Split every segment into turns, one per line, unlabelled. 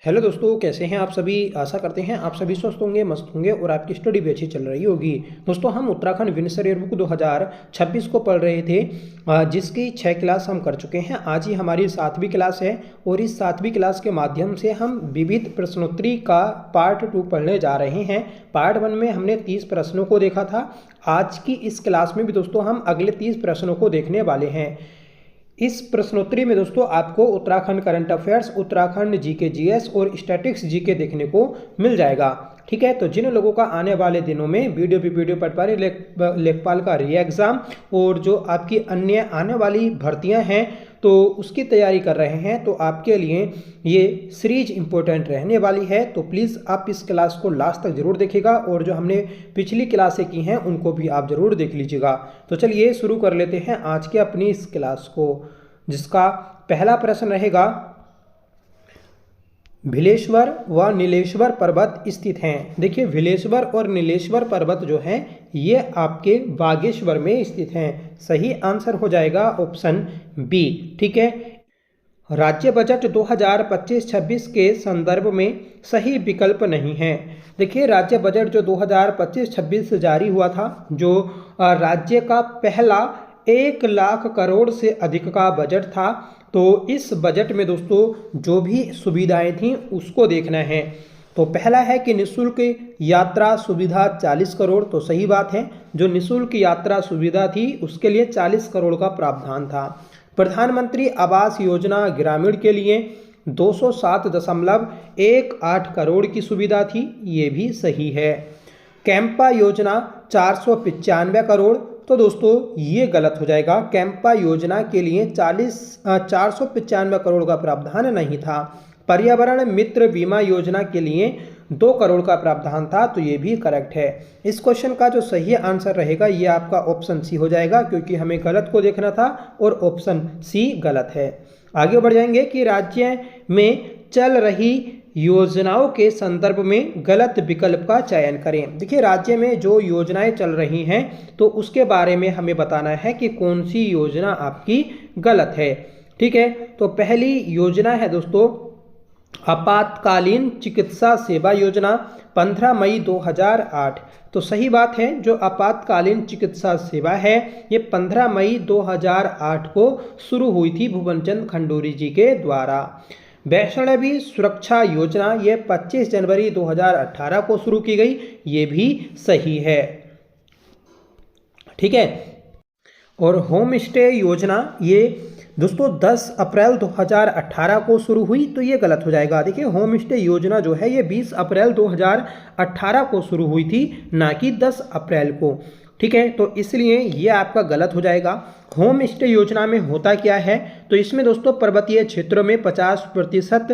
Hello दोस्तों, कैसे हैं आप सभी। आशा करते हैं आप सभी स्वस्थ होंगे, मस्त होंगे और आपकी स्टडी भी अच्छी चल रही होगी। दोस्तों, हम उत्तराखंड विनिसर ईयरबुक 2026 को पढ़ रहे थे, जिसकी 6 क्लास हम कर चुके हैं। आज ही हमारी 7वीं क्लास है और इस 7वीं क्लास के माध्यम से हम विविध प्रश्नोत्तरी का पार्ट 2 पढ़ने जा रहे हैं। पार्ट 1 में हमने 30 प्रश्नों को देखा था। आज की इस क्लास में भी दोस्तों हम अगले 30 प्रश्नों को देखने वाले हैं। इस प्रश्नोत्तरी में दोस्तों आपको Uttarakhand current affairs, Uttarakhand GK GS और स्टैटिक्स जीके देखने को मिल जाएगा। ठीक है, तो जिन लोगों का आने वाले दिनों में वीडियो पटवारी लेखपाल का री एग्ज़ाम और जो आपकी अन्य आने वाली भर्तियां हैं तो उसकी तैयारी कर रहे हैं, तो आपके लिए ये सीरीज इम्पोर्टेंट रहने वाली है। तो प्लीज़ आप इस क्लास को लास्ट तक जरूर देखिएगा और जो हमने पिछली क्लासें की हैं उनको भी आप जरूर देख लीजिएगा। तो चलिए शुरू कर लेते हैं आज के अपनी इस क्लास को, जिसका पहला प्रश्न रहेगा, भिलेश्वर व नीलेश्वर पर्वत स्थित हैं। देखिए, भिलेश्वर और नीलेश्वर पर्वत जो हैं ये आपके बागेश्वर में स्थित हैं। सही आंसर हो जाएगा ऑप्शन बी। ठीक है, राज्य बजट 2025-26 के संदर्भ में सही विकल्प नहीं है। देखिए, राज्य बजट जो 2025-26 जारी हुआ था, जो राज्य का पहला 1 लाख करोड़ से अधिक का बजट था, तो इस बजट में दोस्तों जो भी सुविधाएं थीं उसको देखना है। तो पहला है कि निःशुल्क यात्रा सुविधा 40 करोड़, तो सही बात है। जो निःशुल्क यात्रा सुविधा थी उसके लिए 40 करोड़ का प्रावधान था। प्रधानमंत्री आवास योजना ग्रामीण के लिए 207.18 करोड़ की सुविधा थी, ये भी सही है। कैंपा योजना 495 करोड़, तो दोस्तों ये गलत हो जाएगा। कैंपा योजना के लिए 495 करोड़ का प्रावधान नहीं था। पर्यावरण मित्र बीमा योजना के लिए 2 करोड़ का प्रावधान था, तो ये भी करेक्ट है। इस क्वेश्चन का जो सही आंसर रहेगा ये आपका ऑप्शन सी हो जाएगा, क्योंकि हमें गलत को देखना था और ऑप्शन सी गलत है। आगे बढ़ जाएंगे कि राज्य में चल रही योजनाओं के संदर्भ में गलत विकल्प का चयन करें। देखिए, राज्य में जो योजनाएं चल रही हैं तो उसके बारे में हमें बताना है कि कौन सी योजना आपकी गलत है। ठीक है, तो पहली योजना है दोस्तों आपातकालीन चिकित्सा सेवा योजना, 15 मई 2008। तो सही बात है, जो आपातकालीन चिकित्सा सेवा है ये 15 मई 2008 को शुरू हुई थी भुवनचंद खंडूरी जी के द्वारा। वैष्णवी सुरक्षा योजना ये 25 जनवरी 2018 को शुरू की गई, ये भी सही है। ठीक है, और होम स्टे योजना ये दोस्तों 10 अप्रैल 2018 को शुरू हुई, तो ये गलत हो जाएगा। देखिए, होम स्टे योजना जो है ये 20 अप्रैल 2018 को शुरू हुई थी, ना कि 10 अप्रैल को। ठीक है, तो इसलिए ये आपका गलत हो जाएगा। होम स्टे योजना में होता क्या है, तो इसमें दोस्तों पर्वतीय क्षेत्रों में 50%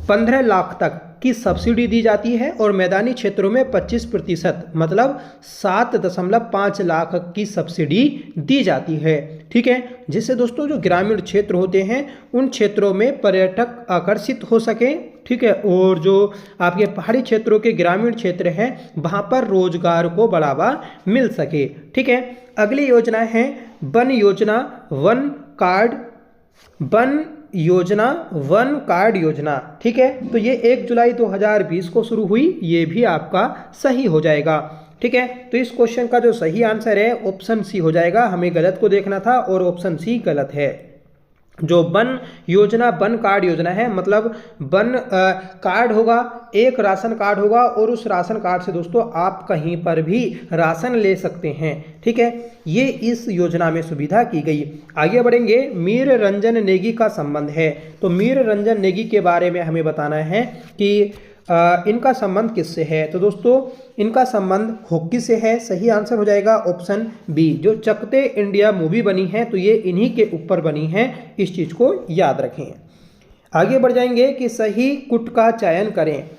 15 लाख तक की सब्सिडी दी जाती है और मैदानी क्षेत्रों में 25% मतलब 7.5 लाख की सब्सिडी दी जाती है। ठीक है, जिससे दोस्तों जो ग्रामीण क्षेत्र होते हैं उन क्षेत्रों में पर्यटक आकर्षित हो सके। ठीक है, और जो आपके पहाड़ी क्षेत्रों के ग्रामीण क्षेत्र हैं वहाँ पर रोजगार को बढ़ावा मिल सके। ठीक है, अगली योजना है वन योजना वन कार्ड योजना। ठीक है, तो ये 1 जुलाई 2020 को शुरू हुई, ये भी आपका सही हो जाएगा। ठीक है, तो इस क्वेश्चन का जो सही आंसर है ऑप्शन सी हो जाएगा। हमें गलत को देखना था और ऑप्शन सी गलत है। जो वन योजना वन कार्ड योजना है, मतलब वन कार्ड होगा, एक राशन कार्ड होगा और उस राशन कार्ड से दोस्तों आप कहीं पर भी राशन ले सकते हैं। ठीक है, ये इस योजना में सुविधा की गई। आगे बढ़ेंगे, मीर रंजन नेगी का संबंध है। तो मीर रंजन नेगी के बारे में हमें बताना है कि इनका संबंध किससे है। तो दोस्तों इनका संबंध हॉकी से है। सही आंसर हो जाएगा ऑप्शन बी। जो चकते इंडिया मूवी बनी है तो ये इन्हीं के ऊपर बनी है, इस चीज़ को याद रखें। आगे बढ़ जाएंगे कि सही कुट का चयन करें।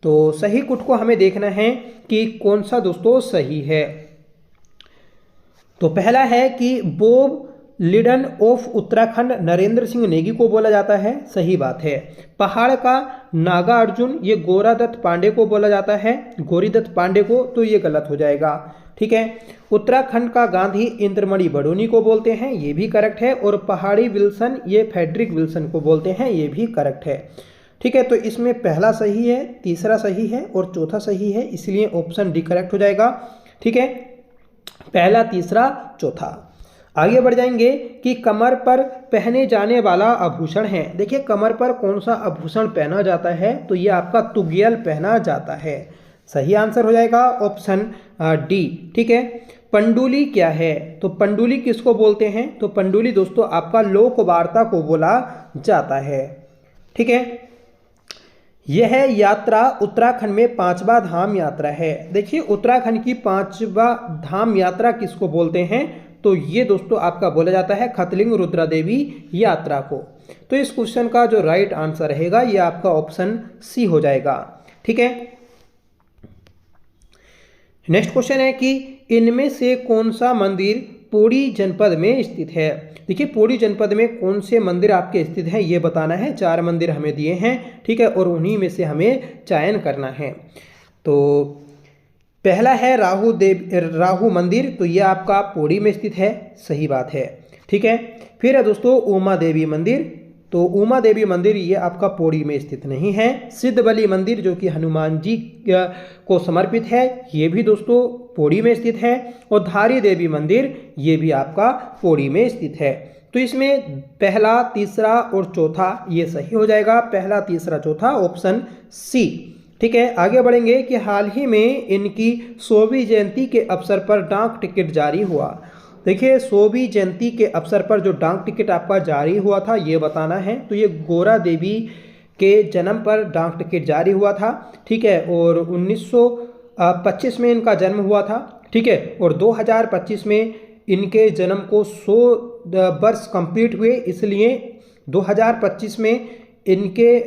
तो सही कुट को हमें देखना है कि कौन सा दोस्तों सही है। तो पहला है कि Bob laden of Uttarakhand Narendra Singh Negi को बोला जाता है, सही बात है। पहाड़ का नागा अर्जुन ये गोरादत्त पांडे को बोला जाता है, गोरीदत्त पांडे को, तो ये गलत हो जाएगा। ठीक है, उत्तराखंड का गांधी इंद्रमणि बडोनी को बोलते हैं, ये भी करेक्ट है। और पहाड़ी विल्सन ये फेडरिक विल्सन को बोलते हैं, ये भी करेक्ट है। ठीक है, तो इसमें पहला सही है, तीसरा सही है और चौथा सही है, इसलिए ऑप्शन डी करेक्ट हो जाएगा। ठीक है, पहला, तीसरा, चौथा। आगे बढ़ जाएंगे कि कमर पर पहने जाने वाला आभूषण है। देखिए कमर पर कौन सा आभूषण पहना जाता है, तो ये आपका तुगेल पहना जाता है। सही आंसर हो जाएगा ऑप्शन डी। ठीक है, पंडुली क्या है, तो पंडुली किसको बोलते हैं, तो पंडुली दोस्तों आपका लोक वार्ता को बोला जाता है। ठीक है, यह यात्रा उत्तराखंड में 5वां धाम यात्रा है। देखिए उत्तराखंड की 5वां धाम यात्रा किसको बोलते हैं, तो ये दोस्तों आपका बोला जाता है खतलिंग रुद्रा देवी यात्रा को। तो इस क्वेश्चन का जो राइट आंसर रहेगा ये आपका ऑप्शन सी हो जाएगा। ठीक है, नेक्स्ट क्वेश्चन है कि इनमें से कौन सा मंदिर पौड़ी जनपद में स्थित है। देखिए पौड़ी जनपद में कौन से मंदिर आपके स्थित हैं ये बताना है। 4 मंदिर हमें दिए हैं, ठीक है, और उन्हीं में से हमें चयन करना है। तो पहला है राहु मंदिर, तो ये आपका पौड़ी में स्थित है, सही बात है। ठीक है, फिर है दोस्तों उमा देवी मंदिर, तो उमा देवी मंदिर ये आपका पौड़ी में स्थित नहीं है। सिद्धबली मंदिर जो कि हनुमान जी को समर्पित है, ये भी दोस्तों पौड़ी में स्थित है। और धारी देवी मंदिर ये भी आपका पौड़ी में स्थित है। तो इसमें पहला, तीसरा और चौथा ये सही हो जाएगा। पहला, तीसरा, चौथा, ऑप्शन सी। ठीक है, आगे बढ़ेंगे कि हाल ही में इनकी 100वीं जयंती के अवसर पर डाक टिकट जारी हुआ। देखिए 100वीं जयंती के अवसर पर जो डाक टिकट आपका जारी हुआ था ये बताना है। तो ये गौरा देवी के जन्म पर डाक टिकट जारी हुआ था। ठीक है, और 1925 में इनका जन्म हुआ था। ठीक है, और 2025 में इनके जन्म को 100 वर्ष कंप्लीट हुए, इसलिए 2025 में इनके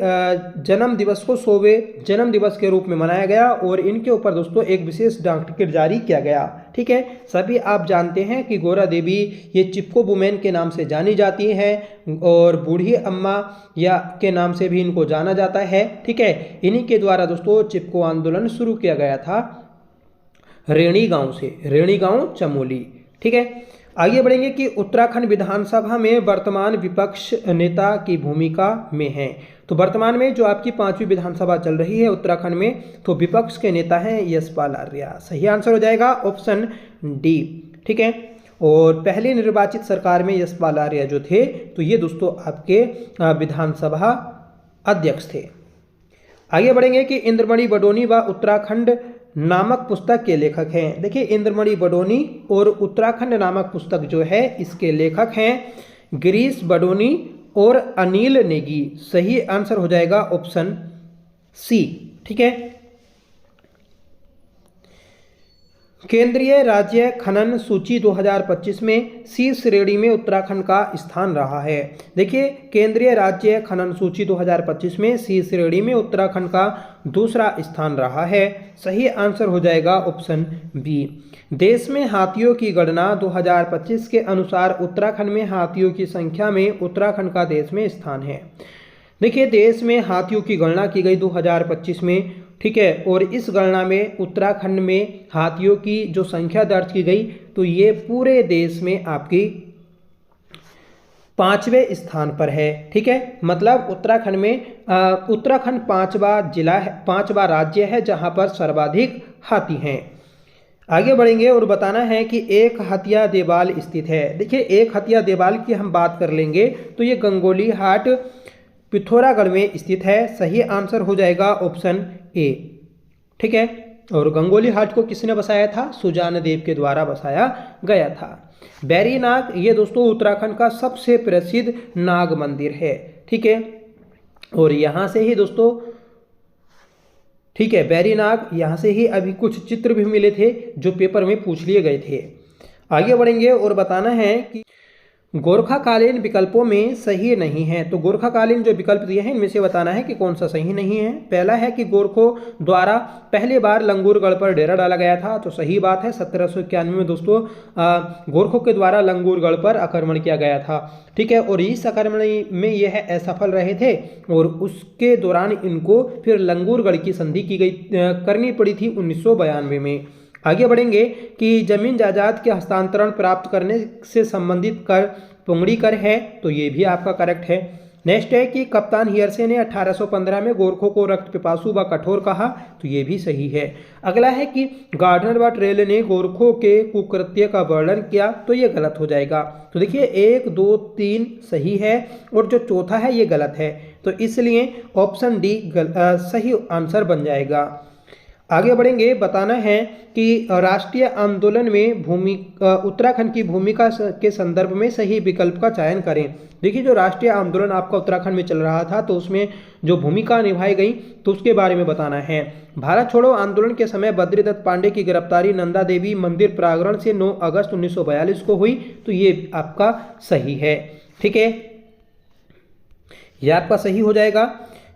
जन्म दिवस को 100वें जन्म दिवस के रूप में मनाया गया और इनके ऊपर दोस्तों एक विशेष डाक टिकट जारी किया गया। ठीक है, सभी आप जानते हैं कि गौरा देवी ये चिपको वुमेन के नाम से जानी जाती हैं और बूढ़ी अम्मा या के नाम से भी इनको जाना जाता है। ठीक है, इन्हीं के द्वारा दोस्तों चिपको आंदोलन शुरू किया गया था रेणी गांव से, रेणी गांव चमोली। ठीक है, आगे बढ़ेंगे कि उत्तराखंड विधानसभा में वर्तमान विपक्ष नेता की भूमिका में है। तो वर्तमान में जो आपकी 5वीं विधानसभा चल रही है उत्तराखंड में, तो विपक्ष के नेता हैं यशपाल आर्या। सही आंसर हो जाएगा ऑप्शन डी। ठीक है, और पहले निर्वाचित सरकार में यशपाल आर्या जो थे तो ये दोस्तों आपके विधानसभा अध्यक्ष थे। आगे बढ़ेंगे कि इंद्रमणि बडोनी व उत्तराखंड नामक पुस्तक के लेखक हैं। देखिए इंद्रमणि बडोनी और उत्तराखंड नामक पुस्तक जो है इसके लेखक हैं गिरीश बडोनी और अनिल नेगी। सही आंसर हो जाएगा ऑप्शन सी। ठीक है, केंद्रीय राज्य खनन सूची 2025 में सी श्रेणी में उत्तराखंड का स्थान रहा है। देखिए केंद्रीय राज्य खनन सूची 2025 में सी श्रेणी में उत्तराखंड का दूसरा स्थान रहा है। सही आंसर हो जाएगा ऑप्शन बी। देश में हाथियों की गणना 2025 के अनुसार उत्तराखंड में हाथियों की संख्या में उत्तराखंड का देश में स्थान है। देखिए देश में हाथियों की गणना की गई 2025 में। ठीक है, और इस गणना में उत्तराखंड में हाथियों की जो संख्या दर्ज की गई तो ये पूरे देश में आपकी 5वें स्थान पर है। ठीक है, मतलब उत्तराखंड में उत्तराखंड 5वां जिला है, 5वां राज्य है जहां पर सर्वाधिक हाथी हैं। आगे बढ़ेंगे और बताना है कि एक हथिया देवाल स्थित है। देखिए एक हथिया देवाल की हम बात कर लेंगे तो ये गंगोली हाट पिथौरागढ़ में स्थित है। सही आंसर हो जाएगा ऑप्शन ए। ठीक है, और गंगोली हाट को किसने बसाया था, सुजान देव के द्वारा बसाया गया था। बैरीनाग ये दोस्तों उत्तराखंड का सबसे प्रसिद्ध नाग मंदिर है। ठीक है, और यहाँ से ही दोस्तों, ठीक है, बैरीनाग यहाँ से ही अभी कुछ चित्र भी मिले थे जो पेपर में पूछ लिए गए थे। आगे बढ़ेंगे और बताना है कि गोरखाकालीन विकल्पों में सही नहीं है। तो गोरखाकालीन जो विकल्प दिए हैं इनमें से बताना है कि कौन सा सही नहीं है। पहला है कि गोरखों द्वारा पहली बार लंगूरगढ़ पर डेरा डाला गया था, तो सही बात है। 1791 में दोस्तों गोरखों के द्वारा लंगूरगढ़ पर आक्रमण किया गया था। ठीक है, और इस आक्रमण में यह असफल रहे थे और उसके दौरान इनको फिर लंगूरगढ़ की संधि की गई करनी पड़ी थी 1992 में। आगे बढ़ेंगे कि जमीन जायदाद के हस्तांतरण प्राप्त करने से संबंधित कर पुंगड़ी कर है, तो ये भी आपका करेक्ट है। नेक्स्ट है कि कप्तान हियरसे ने 1815 में गोरखों को रक्त पिपासु व कठोर कहा, तो ये भी सही है। अगला है कि गार्डनर व ट्रेल ने गोरखों के कुकृत्य का वर्णन किया, तो ये गलत हो जाएगा। तो देखिए 1 2 3 सही है और जो चौथा है ये गलत है, तो इसलिए ऑप्शन डी सही आंसर बन जाएगा। आगे बढ़ेंगे, बताना है कि राष्ट्रीय आंदोलन में उत्तराखंड की भूमिका के संदर्भ में सही विकल्प का चयन करें। देखिए जो राष्ट्रीय आंदोलन आपका उत्तराखंड में चल रहा था, तो उसमें जो भूमिका निभाई गई तो उसके बारे में बताना है। भारत छोड़ो आंदोलन के समय बद्रीदत्त पांडे की गिरफ्तारी नंदा देवी मंदिर प्रांगण से 9 अगस्त 1942 को हुई, तो ये आपका सही है। ठीक है, यह आपका सही हो जाएगा।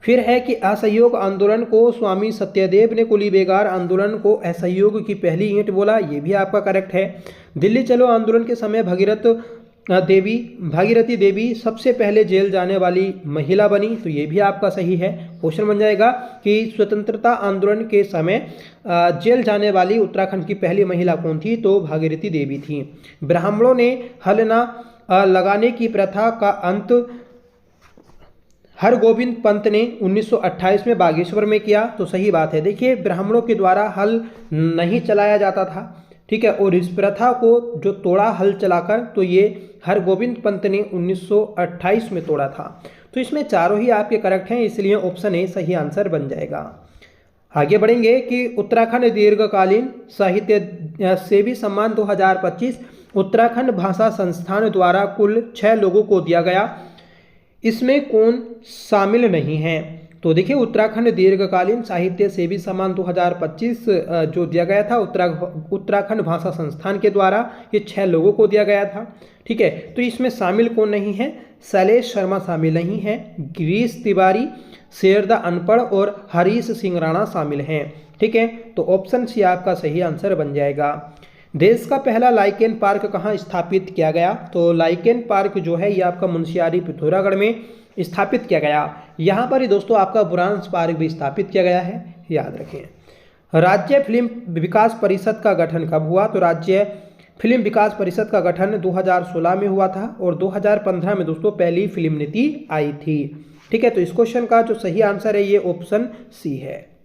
फिर है कि असहयोग आंदोलन को स्वामी सत्यदेव ने कुली बेगार आंदोलन को असहयोग की पहली ईंट बोला, ये भी आपका करेक्ट है। दिल्ली चलो आंदोलन के समय भागीरथी देवी सबसे पहले जेल जाने वाली महिला बनी, तो ये भी आपका सही है। क्वेश्चन बन जाएगा कि स्वतंत्रता आंदोलन के समय जेल जाने वाली उत्तराखंड की पहली महिला कौन थी, तो भागीरथी देवी थी। ब्राह्मणों ने हल न लगाने की प्रथा का अंत हरगोविंद पंत ने 1928 में बागेश्वर में किया, तो सही बात है। देखिए ब्राह्मणों के द्वारा हल नहीं चलाया जाता था, ठीक है, और इस प्रथा को जो तोड़ा हल चलाकर, तो ये हरगोविंद पंत ने 1928 में तोड़ा था। तो इसमें चारों ही आपके करेक्ट हैं, इसलिए ऑप्शन ए सही आंसर बन जाएगा। आगे बढ़ेंगे कि उत्तराखंड दीर्घकालीन साहित्य सेवी सम्मान 2025 उत्तराखंड भाषा संस्थान द्वारा कुल 6 लोगों को दिया गया, इसमें कौन शामिल नहीं है। तो देखिए उत्तराखंड दीर्घकालीन साहित्य सेवी सम्मान 2025 जो दिया गया था उत्तराखंड भाषा संस्थान के द्वारा, ये 6 लोगों को दिया गया था। ठीक है, तो इसमें शामिल कौन नहीं है, शैलेश शर्मा शामिल नहीं है, गिरीश तिवारी, शेरदा अनपढ़ और हरीश सिंह राणा शामिल हैं। ठीक है, तो ऑप्शन सी आपका सही आंसर बन जाएगा। देश का पहला लाइकेन पार्क कहाँ स्थापित किया गया, तो लाइकेन पार्क जो है ये आपका मुंशियारी पिथौरागढ़ में स्थापित किया गया। यहाँ पर ही दोस्तों आपका बुरांस पार्क भी स्थापित किया गया है, याद रखें। राज्य फिल्म विकास परिषद का गठन कब हुआ, तो राज्य फिल्म विकास परिषद का गठन 2016 में हुआ था और 2015 में दोस्तों पहली फिल्म नीति आई थी। ठीक है, तो इस क्वेश्चन का जो सही आंसर है ये ऑप्शन सी है।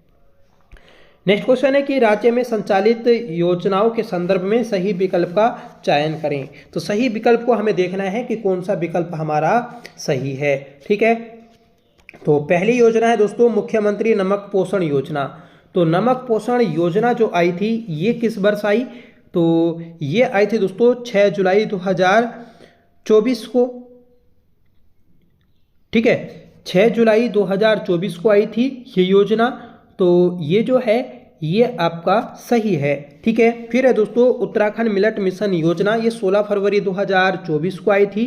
नेक्स्ट क्वेश्चन है कि राज्य में संचालित योजनाओं के संदर्भ में सही विकल्प का चयन करें। तो सही विकल्प को हमें देखना है कि कौन सा विकल्प हमारा सही है। ठीक है, तो पहली योजना है दोस्तों मुख्यमंत्री नमक पोषण योजना। तो नमक पोषण योजना जो आई थी ये किस वर्ष आई, तो ये आई थी दोस्तों 6 जुलाई 2024 को। ठीक है, 6 जुलाई 2024 को आई थी ये योजना, तो ये जो है ये आपका सही है। ठीक है, फिर है दोस्तों उत्तराखंड मिलेट मिशन योजना, ये 16 फरवरी 2024 को आई थी।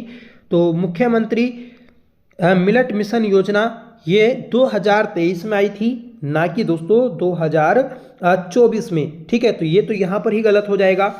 तो मुख्यमंत्री मिलेट मिशन योजना ये 2023 में आई थी, ना कि दोस्तों 2024 में। ठीक है, तो ये तो यहाँ पर ही गलत हो जाएगा।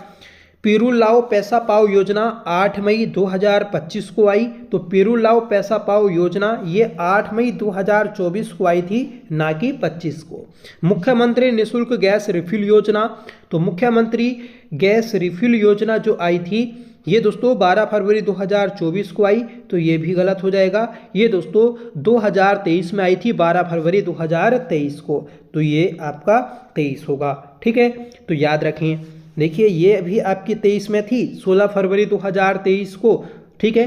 पीरूल लाओ पैसा पाओ योजना 8 मई 2025 को आई, तो पीरूल लाओ पैसा पाओ योजना ये 8 मई 2024 को आई थी, ना कि 25 को। मुख्यमंत्री निःशुल्क गैस रिफिल योजना, तो मुख्यमंत्री गैस रिफिल योजना जो आई थी ये दोस्तों 12 फरवरी 2024 को आई, तो ये भी गलत हो जाएगा। ये दोस्तों 2023 में आई थी 12 फरवरी 2023 को, तो ये आपका 23 होगा। ठीक है, तो याद रखें। देखिए ये भी आपकी 23 में थी 16 फरवरी 2023 को। ठीक है,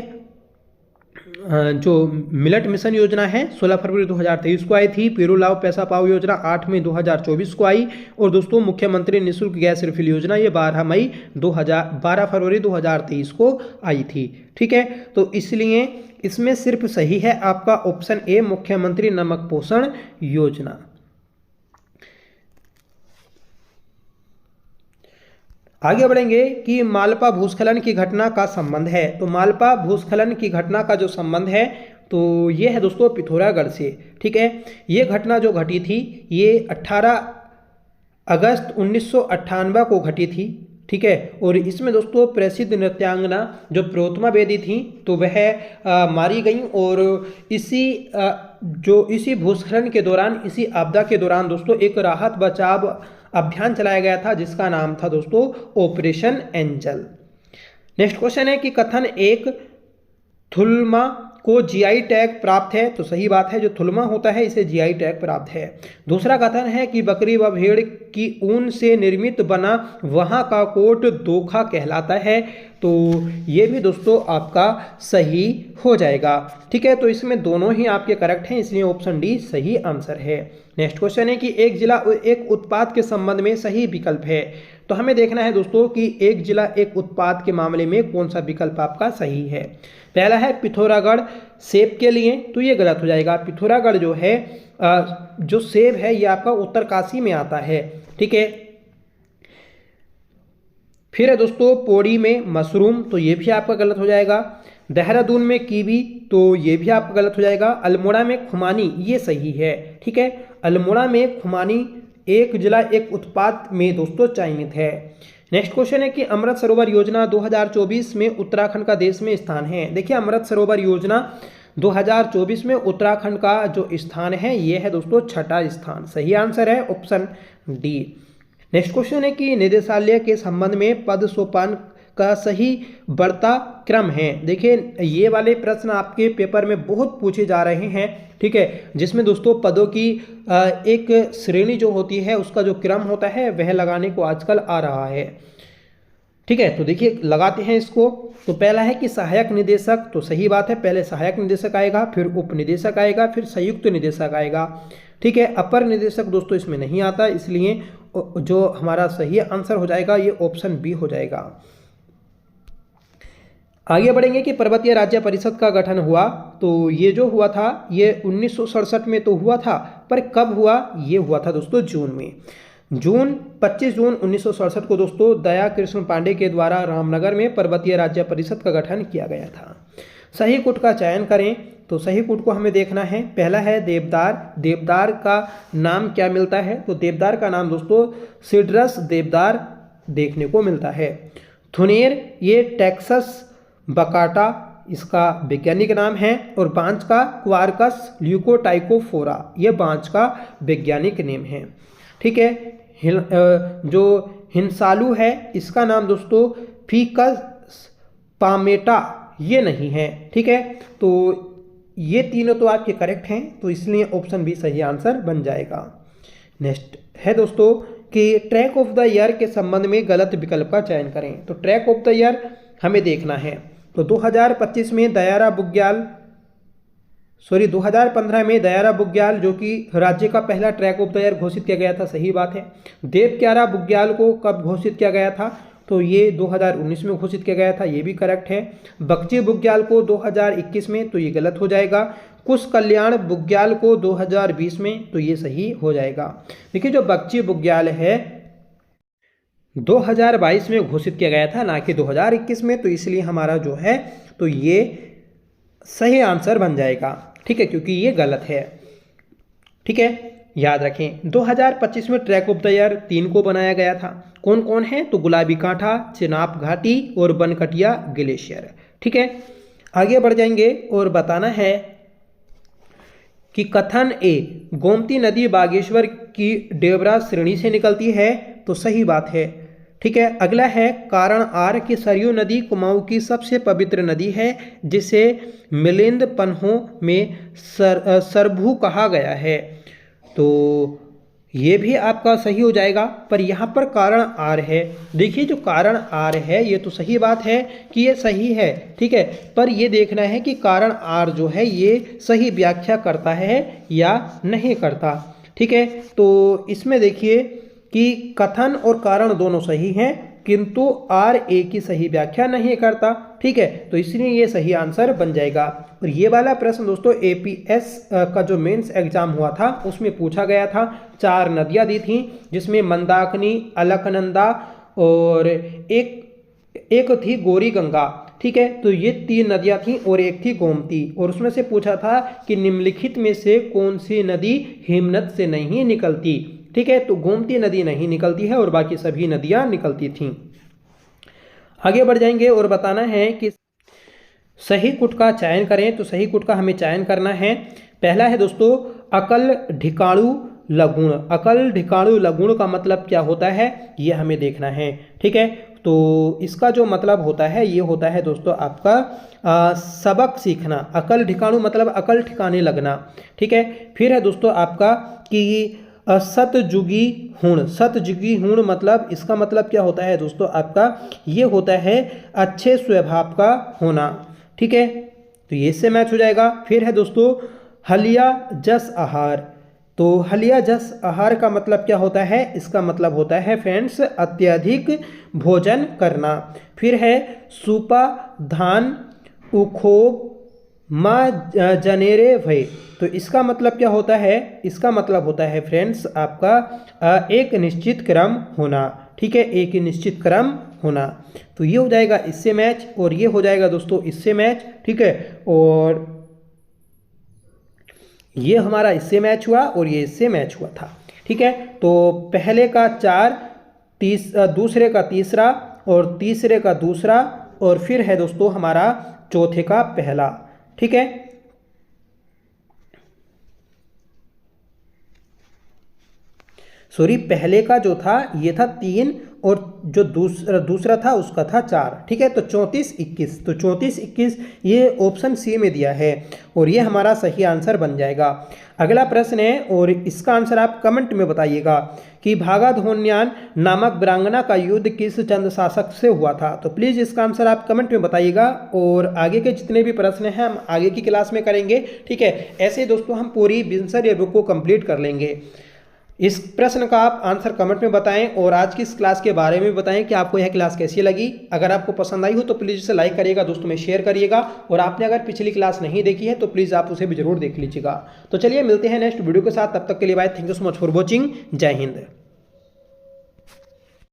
जो मिलेट मिशन योजना है 16 फरवरी 2023 को आई थी। पीरूल लाओ पैसा पाओ योजना 8 मई 2024 को आई, और दोस्तों मुख्यमंत्री निःशुल्क गैस रिफिल योजना ये 12 फरवरी 2023 को आई थी। ठीक है, तो इसलिए इसमें सिर्फ सही है आपका ऑप्शन ए मुख्यमंत्री नमक पोषण योजना। आगे बढ़ेंगे कि मालपा भूस्खलन की घटना का संबंध है। तो मालपा भूस्खलन की घटना का जो संबंध है तो ये है दोस्तों पिथौरागढ़ से। ठीक है, ये घटना जो घटी थी ये 18 अगस्त 1998 को घटी थी। ठीक है, और इसमें दोस्तों प्रसिद्ध नृत्यांगना जो प्रियोत्तमा बेदी थी तो वह मारी गई, और इसी भूस्खलन के दौरान, इसी आपदा के दौरान दोस्तों एक राहत बचाव अभियान चलाया गया था जिसका नाम था दोस्तों ऑपरेशन एंजल। नेक्स्ट क्वेश्चन है कि कथन एक थुल्मा को जीआई टैग प्राप्त है, तो सही बात है, जो थुलमा होता है इसे जीआई टैग प्राप्त है। दूसरा कथन है कि बकरी व भेड़ की ऊन से निर्मित बना वहाँ का कोट दोखा कहलाता है, तो ये भी दोस्तों आपका सही हो जाएगा। ठीक है, तो इसमें दोनों ही आपके करेक्ट हैं, इसलिए ऑप्शन डी सही आंसर है। नेक्स्ट क्वेश्चन है कि एक जिला एक उत्पाद के संबंध में सही विकल्प है, तो हमें देखना है दोस्तों कि एक जिला एक उत्पाद के मामले में कौन सा विकल्प आपका सही है। पहला है पिथौरागढ़ सेब के लिए, तो ये गलत हो जाएगा। पिथौरागढ़ जो है जो सेब है ये आपका उत्तरकाशी में आता है। ठीक है, फिर है दोस्तों पौड़ी में मशरूम, तो ये भी आपका गलत हो जाएगा। देहरादून में कीवी, तो ये भी आपका गलत हो जाएगा। अल्मोड़ा में खुमानी, ये सही है। ठीक है, अल्मोड़ा में खुमानी एक जिला एक उत्पाद में दोस्तों चयनित है। नेक्स्ट क्वेश्चन है कि अमृत सरोवर योजना 2024 में उत्तराखंड का देश में स्थान है। देखिए अमृत सरोवर योजना 2024 में उत्तराखंड का जो स्थान है ये है दोस्तों 6ठा स्थान। सही आंसर है ऑप्शन डी। नेक्स्ट क्वेश्चन है कि निदेशालय के संबंध में पद सोपान का सही बढ़ता क्रम है। देखिए ये वाले प्रश्न आपके पेपर में बहुत पूछे जा रहे हैं। ठीक है, जिसमें दोस्तों पदों की एक श्रेणी जो होती है उसका जो क्रम होता है वह लगाने को आजकल आ रहा है। ठीक है, तो देखिए लगाते हैं इसको। तो पहला है कि सहायक निदेशक, तो सही बात है, पहले सहायक निदेशक आएगा, फिर उप निदेशक आएगा, फिर संयुक्त निदेशक आएगा। ठीक है, अपर निदेशक दोस्तों इसमें नहीं आता, इसलिए जो हमारा सही आंसर हो जाएगा ये ऑप्शन बी हो जाएगा। आगे बढ़ेंगे कि पर्वतीय राज्य परिषद का गठन हुआ, तो ये जो हुआ था ये 1967 में तो हुआ था, पर कब हुआ, ये हुआ था दोस्तों जून में। 25 जून 1967 को दोस्तों दया कृष्ण पांडे के द्वारा रामनगर में पर्वतीय राज्य परिषद का गठन किया गया था। सही कूट का चयन करें, तो सही कूट को हमें देखना है। पहला है देवदार, देवदार का नाम क्या मिलता है, तो देवदार का नाम दोस्तों सिड्रस देवदार देखने को मिलता है। थुनेर ये टेक्सस बकाटा इसका वैज्ञानिक नाम है, और बांज का क्वार्कस ल्यूकोटाइकोफोरा ये बांज का वैज्ञानिक नेम है। ठीक है, जो हिंसालू है इसका नाम दोस्तों फीकस पामेटा ये नहीं है। ठीक है, तो ये तीनों तो आपके करेक्ट हैं, तो इसलिए ऑप्शन बी सही आंसर बन जाएगा। नेक्स्ट है दोस्तों कि ट्रैक ऑफ द ईयर के संबंध में गलत विकल्प का चयन करें, तो ट्रैक ऑफ द ईयर हमें देखना है। तो 2025 में 2015 में दयारा बुग्याल जो कि राज्य का पहला ट्रैक ऑफ द ईयर घोषित किया गया था, सही बात है। देवक्यारा बुग्याल को कब घोषित किया गया था, तो ये 2019 में घोषित किया गया था, ये भी करेक्ट है। बगची बुग्याल को 2021 में, तो ये गलत हो जाएगा। कुश कल्याण बुग्याल को 2020 में, तो ये सही हो जाएगा। देखिए जो बगची बुग्याल है 2022 में घोषित किया गया था, ना कि 2021 में, तो इसलिए हमारा जो है तो ये सही आंसर बन जाएगा। ठीक है, क्योंकि ये गलत है। ठीक है, याद रखें 2025 में ट्रैक ऑफ द ईयर 3 को बनाया गया था। कौन कौन है, तो गुलाबी कांठा, चिनाब घाटी और बनकटिया ग्लेशियर। ठीक है, आगे बढ़ जाएंगे और बताना है कि कथन ए गोमती नदी बागेश्वर की डेबरा श्रेणी से निकलती है, तो सही बात है। ठीक है, अगला है कारण आर की सरयू नदी कुमाऊं की सबसे पवित्र नदी है, जिसे मिलिंद पन्हों में सरभू कहा गया है, तो ये भी आपका सही हो जाएगा। पर यहाँ पर कारण आर है, देखिए जो कारण आर है ये तो सही बात है कि ये सही है। ठीक है, पर ये देखना है कि कारण आर जो है ये सही व्याख्या करता है या नहीं करता। ठीक है, तो इसमें देखिए कि कथन और कारण दोनों सही हैं, किंतु आर ए की सही व्याख्या नहीं करता। ठीक है, तो इसलिए ये सही आंसर बन जाएगा। और ये वाला प्रश्न दोस्तों एपीएस का जो मेंस एग्जाम हुआ था उसमें पूछा गया था। 4 नदियां दी थी, जिसमें मंदाकिनी, अलकनंदा और एक थी गौरी गंगा। ठीक है, तो ये 3 नदियां थी और एक थी गोमती, और उसमें से पूछा था कि निम्नलिखित में से कौन सी नदी हिमनद से नहीं निकलती। ठीक है, तो गोमती नदी नहीं निकलती है और बाकी सभी नदियां निकलती थीं। आगे बढ़ जाएंगे और बताना है कि सही कुट का चयन करें, तो सही कुट का हमें चयन करना है। पहला है दोस्तों अकल ढिकाड़ू लगुण। अकल ढिकाणु लगुण का मतलब क्या होता है ये हमें देखना है। ठीक है, तो इसका जो मतलब होता है ये होता है दोस्तों आपका सबक सीखना। अकल ढिकाणु मतलब अकल ठिकाने लगना। ठीक है, फिर है दोस्तों आपका कि सतजुगी हुण। सतजुगी हुण मतलब इसका मतलब क्या होता है दोस्तों आपका, ये होता है अच्छे स्वभाव का होना। ठीक है, तो ये इससे मैच हो जाएगा। फिर है दोस्तों हलिया जस आहार। तो हलिया जस आहार का मतलब क्या होता है, इसका मतलब होता है फ्रेंड्स अत्यधिक भोजन करना। फिर है सुपा धान उखोब माँ जनेरे भय। तो इसका मतलब क्या होता है, इसका मतलब होता है फ्रेंड्स आपका एक निश्चित क्रम होना। ठीक है, एक निश्चित क्रम होना। तो ये हो जाएगा इससे मैच और ये हो जाएगा दोस्तों इससे मैच। ठीक है, और ये हमारा इससे मैच हुआ और ये इससे मैच हुआ था। ठीक है, तो पहले का 4, दूसरे का तीसरा और तीसरे का दूसरा और फिर है दोस्तों हमारा चौथे का पहला। ठीक है, सॉरी पहले का जो था ये था 3 और जो दूसरा था उसका था 4। ठीक है, तो 34 21, तो 34 21 ये ऑप्शन सी में दिया है और ये हमारा सही आंसर बन जाएगा। अगला प्रश्न है और इसका आंसर आप कमेंट में बताइएगा कि भागाधोन्यान नामक वीरांगना का युद्ध किस चंद शासक से हुआ था। तो प्लीज़ इसका आंसर आप कमेंट में बताइएगा और आगे के जितने भी प्रश्न हैं हम आगे की क्लास में करेंगे। ठीक है, ऐसे दोस्तों हम पूरी विंसर बुक को कंप्लीट कर लेंगे। इस प्रश्न का आप आंसर कमेंट में बताएं और आज की इस क्लास के बारे में बताएं कि आपको यह क्लास कैसी लगी। अगर आपको पसंद आई हो तो प्लीज़ इसे लाइक करिएगा, दोस्तों में शेयर करिएगा और आपने अगर पिछली क्लास नहीं देखी है तो प्लीज़ आप उसे भी जरूर देख लीजिएगा। तो चलिए मिलते हैं नेक्स्ट वीडियो के साथ, तब तक के लिए bye. Thank you so much for watching. जय हिंद।